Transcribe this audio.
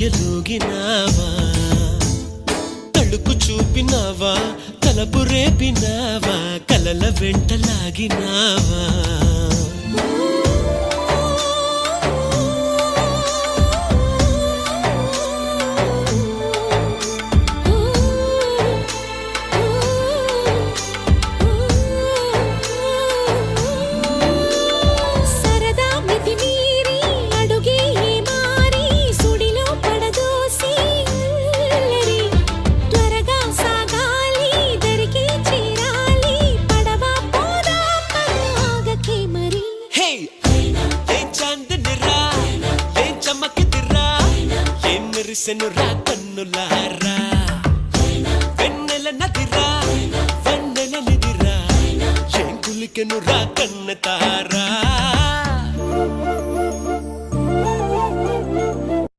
ఊయలూగినావా తడుకు చూపినావా తలపు రేపినావా కలల వెంటలాగినావా మెరిసెనురా కన్నులారా వెన్నెల నదిరా వెన్నెల నిదిరా ఏం కులికెనురా కన్నెతారా